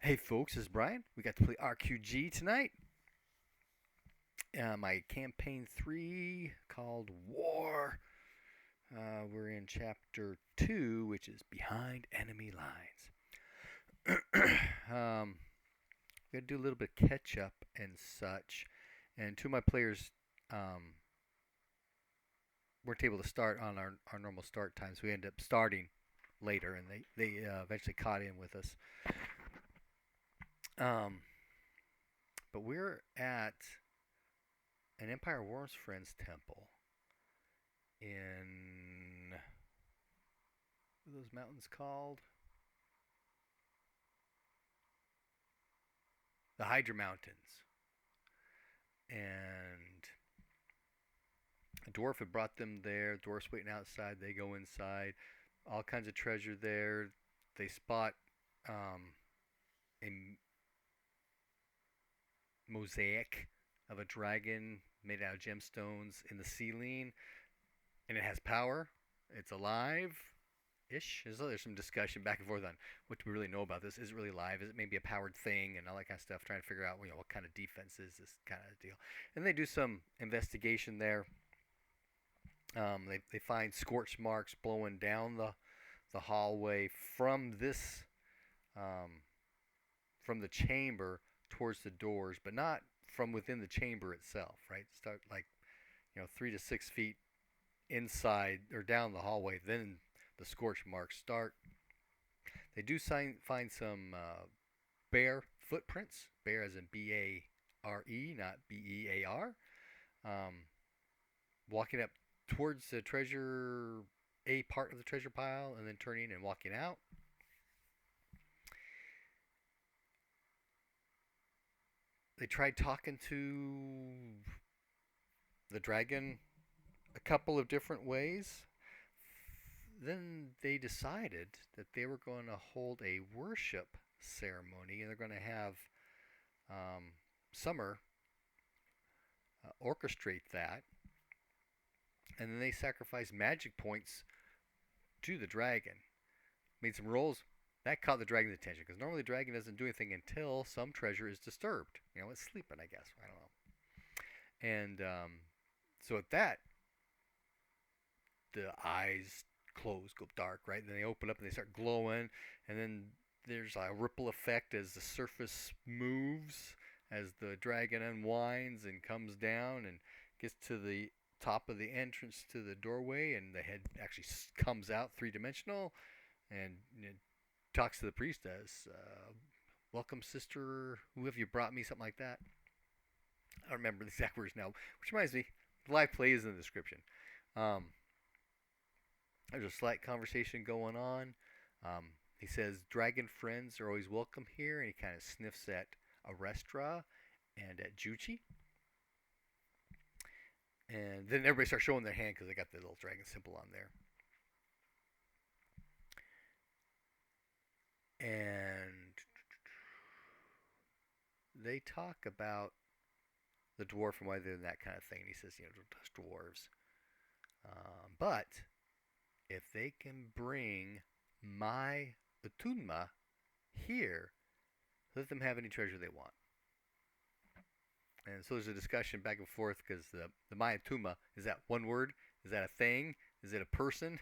Hey folks, this is Brian. We got to play RQG tonight. My campaign 3 called War. We're in chapter 2, which is Behind Enemy Lines. We got to do a little bit of catch up and such. And two of my players weren't able to start on our normal start time, so we ended up starting later, and they eventually caught in with us. But we're at an Empire War's Friends temple in what are those mountains called? The Hydra Mountains. And a dwarf had brought them there. Dwarf's waiting outside. They go inside. All kinds of treasure there. They spot a mosaic of a dragon made out of gemstones in the ceiling, and it has power. It's alive ish. There's some discussion back and forth on what do we really know about this. Is it really live? Is it maybe a powered thing and all that kind of stuff? Trying to figure out what kind of defense is this kind of deal. And they do some investigation there. They find scorch marks blowing down the hallway from this from the chamber towards the doors, but not from within the chamber itself. Right, start like 3 to 6 feet inside or down the hallway. Then the scorch marks start. They do find some bear footprints. Bear as in B-A-R-E, not B-E-A-R. Walking up towards the treasure, a part of the treasure pile, and then turning and walking out. They tried talking to the dragon a couple of different ways. Then they decided that they were going to hold a worship ceremony, and they're going to have Summer orchestrate that. And then they sacrificed magic points to the dragon. Made some rolls. That caught the dragon's attention, because normally the dragon doesn't do anything until some treasure is disturbed. It's sleeping, I guess. I don't know. And so at that, the eyes close, go dark, right? And then they open up and they start glowing. And then there's a ripple effect as the surface moves, as the dragon unwinds and comes down and gets to the top of the entrance to the doorway, and the head actually comes out three-dimensional, and talks to the priestess. Welcome, sister. Who have you brought me? Something like that. I don't remember the exact words now, which reminds me, the live play is in the description. There's a slight conversation going on. He says dragon friends are always welcome here, and he kind of sniffs at Arestra and at Juchi. And then everybody starts showing their hand because they got the little dragon symbol on there. And they talk about the dwarf and why they're that kind of thing. And he says, dwarves. But if they can bring my Utunma here, let them have any treasure they want. And so there's a discussion back and forth, because the Maya Tuma, is that one word? Is that a thing? Is it a person?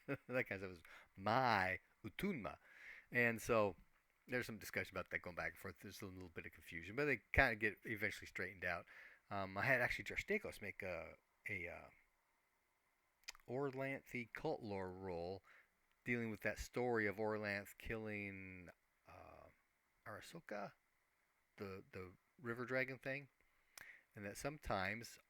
That kind of stuff is my Utunma. And so there's some discussion about that going back and forth. There's a little bit of confusion, but they kind of get eventually straightened out. I had actually Drastekos make a Orlanthi cult lore roll dealing with that story of Orlanth killing Arasoka, the river dragon thing, and that sometimes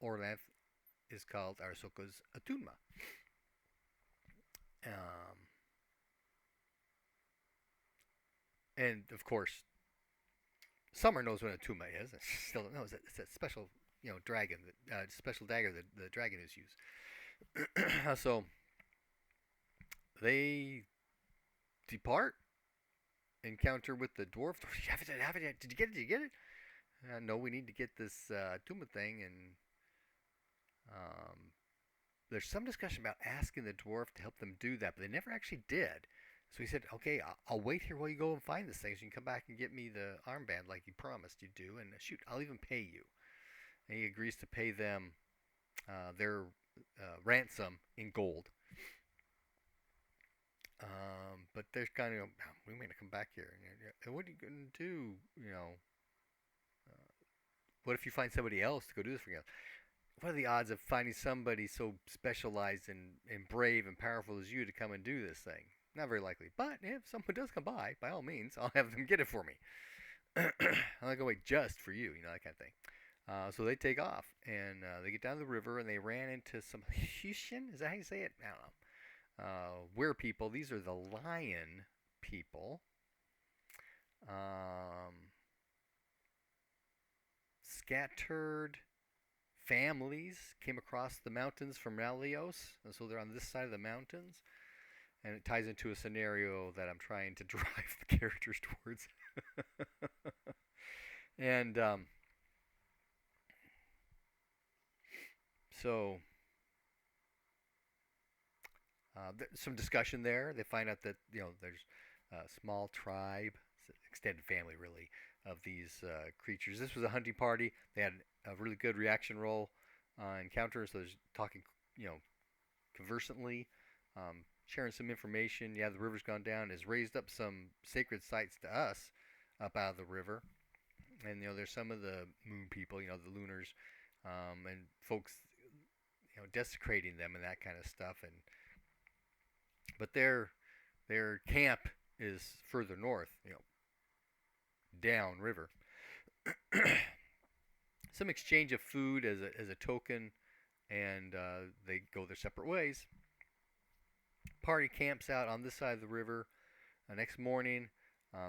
Orlanth is called Arasoka's Atunma. And of course, Summer knows what Atuma is. She still knows it. It's that special, dragon, special dagger that the dragon is used. So they depart. Encounter with the dwarf. Did you get it? Did you get it? No, we need to get this Atuma thing, and there's some discussion about asking the dwarf to help them do that, but they never actually did. So he said, okay, I'll wait here while you go and find this thing so you can come back and get me the armband like you promised you'd do. And shoot, I'll even pay you. And he agrees to pay them their ransom in gold. But there's kind of, we may not come back here. And what are you going to do? What if you find somebody else to go do this for you? What are the odds of finding somebody so specialized and brave and powerful as you to come and do this thing? Not very likely. But if someone does come by all means, I'll have them get it for me. I'm not gonna wait just for you, that kind of thing. So they take off and they get down the river and they ran into some Hushin. Is that how you say it? I don't know. Were people. These are the lion people. Scattered families came across the mountains from Ralios, and so they're on this side of the mountains. And it ties into a scenario that I'm trying to drive the characters towards. And so some discussion there. They find out that there's a small tribe, extended family really, of these creatures. This was a hunting party. They had a really good reaction roll encounter, so there's talking, conversantly, sharing some information. Yeah, the river's gone down. Has raised up some sacred sites to us up out of the river. And there's some of the moon people, the lunars, and folks, desecrating them and that kind of stuff. But their camp is further north, down river. Some exchange of food as a token, and they go their separate ways. Party camps out on this side of the river. Next morning,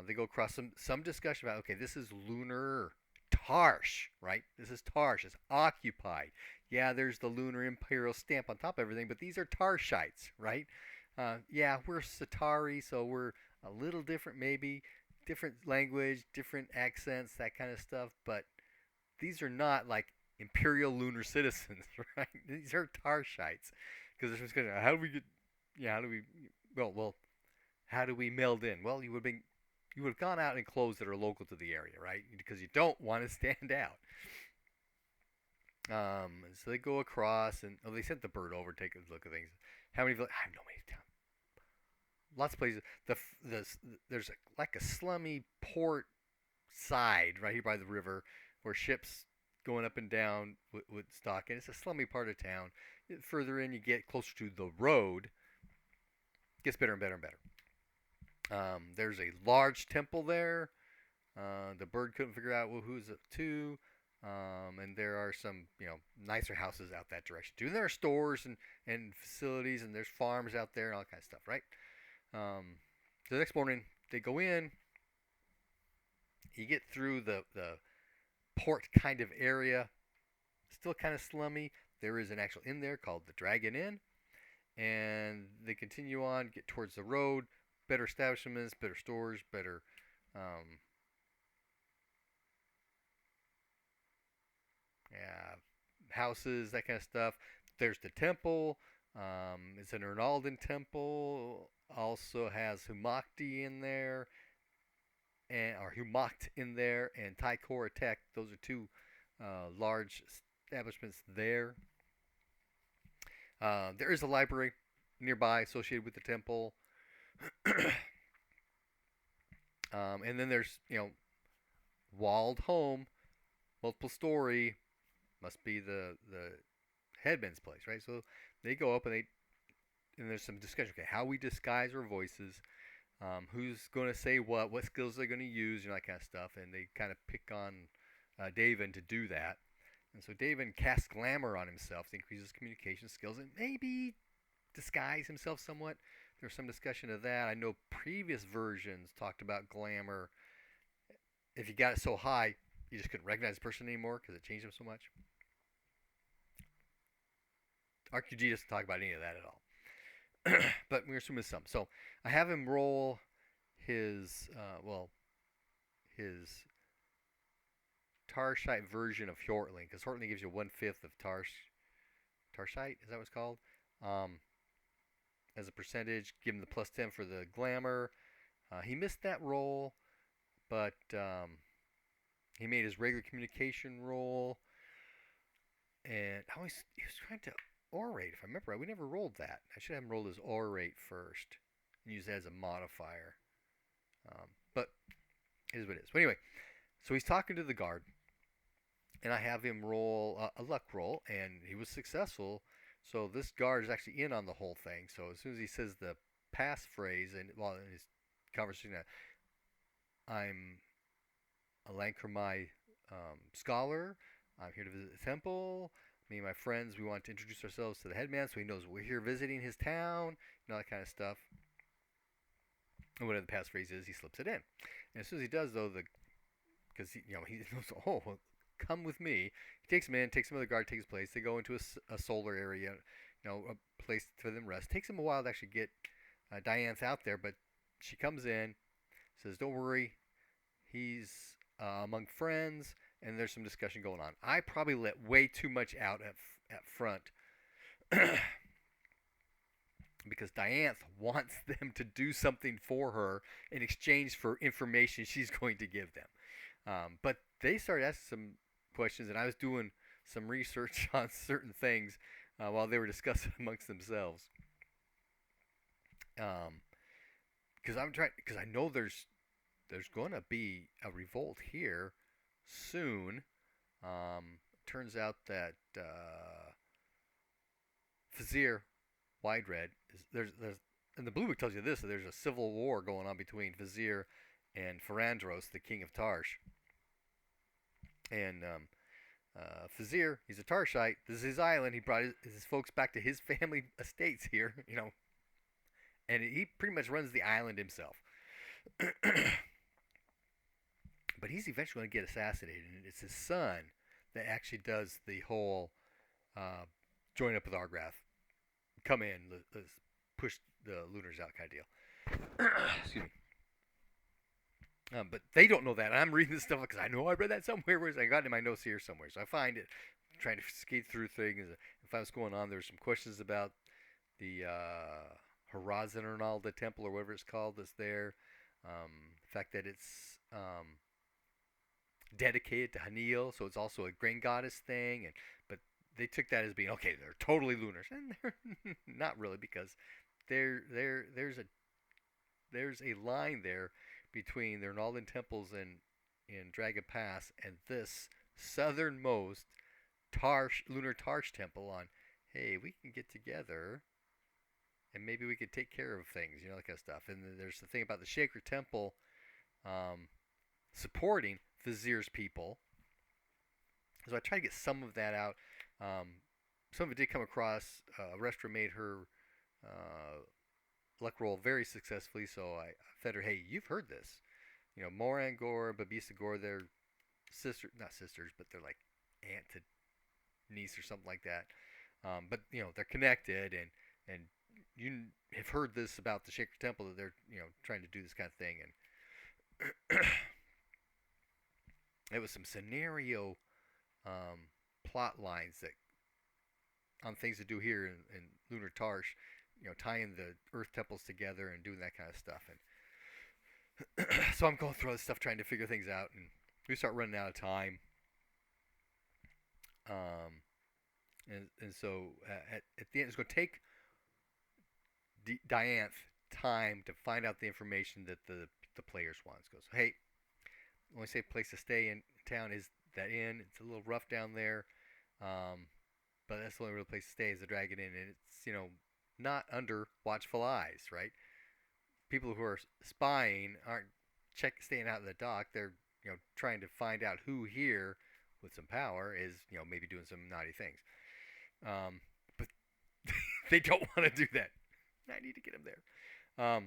they go across some discussion about, okay, this is lunar Tarsh, right? This is Tarsh. It's occupied. Yeah, there's the lunar imperial stamp on top of everything, but these are Tarshites, right? Yeah, we're Satari, so we're a little different, maybe different language, different accents, that kind of stuff. But these are not like imperial lunar citizens, right? These are Tarshites, because they're just gonna. How do we get? Yeah, how do we? Well, how do we meld in? Well, you would have gone out in clothes that are local to the area, right? Because you don't want to stand out. So they go across, and they sent the bird over to take a look at things. How many? I have no idea. Lots of places. There's like a slummy port side right here by the river where ships going up and down would stock, and it's a slummy part of town. Further in you get, closer to the road, it gets better and better and better. There's a large temple there. The bird couldn't figure out who's it to. And there are some, nicer houses out that direction too. And there are stores and facilities, and there's farms out there and all that kind of stuff, right? The next morning, they go in. You get through the port kind of area. Still kind of slummy. There is an actual inn there called the Dragon Inn. And they continue on, get towards the road. Better establishments, better stores, better houses, that kind of stuff. There's the temple. It's an Ernaldan temple. Also has Humakti in there, or Humact in there, and Taikora Tech. Those are two large establishments there. There is a library nearby associated with the temple. And then there's, walled home, multiple story, must be the headman's place, right? So they go up and there's some discussion. Okay, how we disguise our voices, who's going to say what skills they're going to use, that kind of stuff. And they kind of pick on David to do that. And so David casts glamour on himself to increase his communication skills and maybe disguise himself somewhat. There's some discussion of that. I know previous versions talked about glamour. If you got it so high, you just couldn't recognize the person anymore because it changed him so much. RQG doesn't talk about any of that at all. But we're assuming some. So I have him roll his his Tarshite version of Hjortling, because Hjortling gives you 1/5 of Tarshite. Is that what it's called? as a percentage. Give him the +10 for the glamour. He missed that roll, but he made his regular communication roll. And he was trying to orate, if I remember right. We never rolled that. I should have him roll his orate first and use that as a modifier. But it is what it is. But anyway, so he's talking to the guard, and I have him roll a luck roll, and he was successful. So this guard is actually in on the whole thing. So as soon as he says the passphrase, and while in his conversation, I'm a Lancromai scholar. I'm here to visit the temple. Me and my friends, we want to introduce ourselves to the headman so he knows we're here visiting his town, and all that kind of stuff. And whatever the passphrase is, he slips it in. And as soon as he does, though, because he knows, oh, well, come with me. He takes him in, takes him to the guard, takes his place. They go into a solar area, a place for them to rest. Takes him a while to actually get Diane's out there, but she comes in, says, "Don't worry, he's among friends." And there's some discussion going on. I probably let way too much out at front because Dianthe wants them to do something for her in exchange for information she's going to give them. But they started asking some questions, and I was doing some research on certain things while they were discussing amongst themselves. Because I know there's going to be a revolt here soon. Turns out that Fazir Wide Red there's and the Blue Book tells you this, that there's a civil war going on between Fazir and Farandros, the king of Tarsh. And Fazir, he's a Tarshite. This is his island. He brought his folks back to his family estates here, and he pretty much runs the island himself. But he's eventually going to get assassinated, and it's his son that actually does the whole join up with Argrath, come in, let's push the Lunars out kind of deal. Excuse me. But they don't know that. I'm reading this stuff because I know I read that somewhere. Whereas I got it in my notes here somewhere. So I find it, trying to skate through things and find what's going on. There's some questions about the Horizon Ronaldo Temple or whatever it's called that's there. The fact that it's dedicated to Hanil, so it's also a grain goddess thing. But they took that as being, okay, they're totally Lunars, and they're not really, because there's a line there between their Naldan temples in Dragon Pass and this southernmost Lunar Tarsh temple on, hey, we can get together and maybe we could take care of things, that kind of stuff. And then there's the thing about the Shaker Temple supporting Vizier's people. So I tried to get some of that out. Some of it did come across. Restra made her luck roll very successfully, so I fed her, hey, you've heard this. Moran Gore, Babisa Gore, they're not sisters, but they're like aunt to niece or something like that. But, they're connected, and you have heard this about the Shaker Temple, that they're, trying to do this kind of thing. And it was some scenario plot lines that on things to do here in Lunar Tarsh, tying the Earth temples together and doing that kind of stuff. And so I'm going through all this stuff trying to figure things out, and we start running out of time. And so at the end, it's going to take Dianthe time to find out the information that the players want. It goes, hey, when we say place to stay in town is that inn. It's a little rough down there, but that's the only real place to stay is the Dragon Inn, and it's not under watchful eyes, right? People who are spying aren't staying out in the dock. They're trying to find out who here with some power is maybe doing some naughty things, but they don't want to do that. I need to get them there. Well,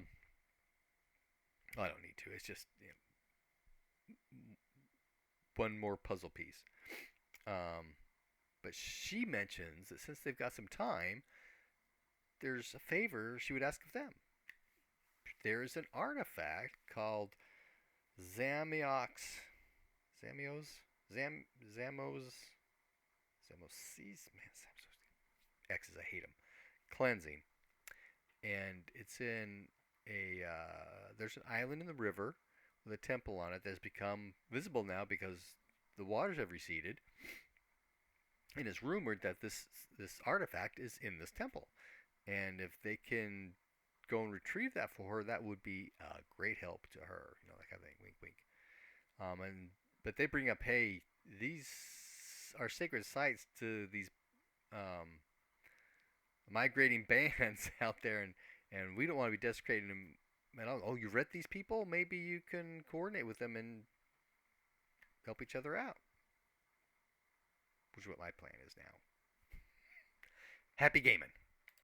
I don't need to. It's just one more puzzle piece. But she mentions that since they've got some time, there's a favor she would ask of them. There's an artifact called Zamos, man, X's, I hate them. Cleansing. and it's in a there's an island in the river with a temple on it that's become visible now because the waters have receded, and it's rumored that this artifact is in this temple. And if they can go and retrieve that for her, that would be a great help to her. You know, that kind of thing. Wink, wink. And but they bring up, hey, these are sacred sites to these um, migrating bands out there, and we don't want to be desecrating them. And oh, you've read these people? Maybe you can coordinate with them and help each other out, which is what my plan is now. Happy gaming.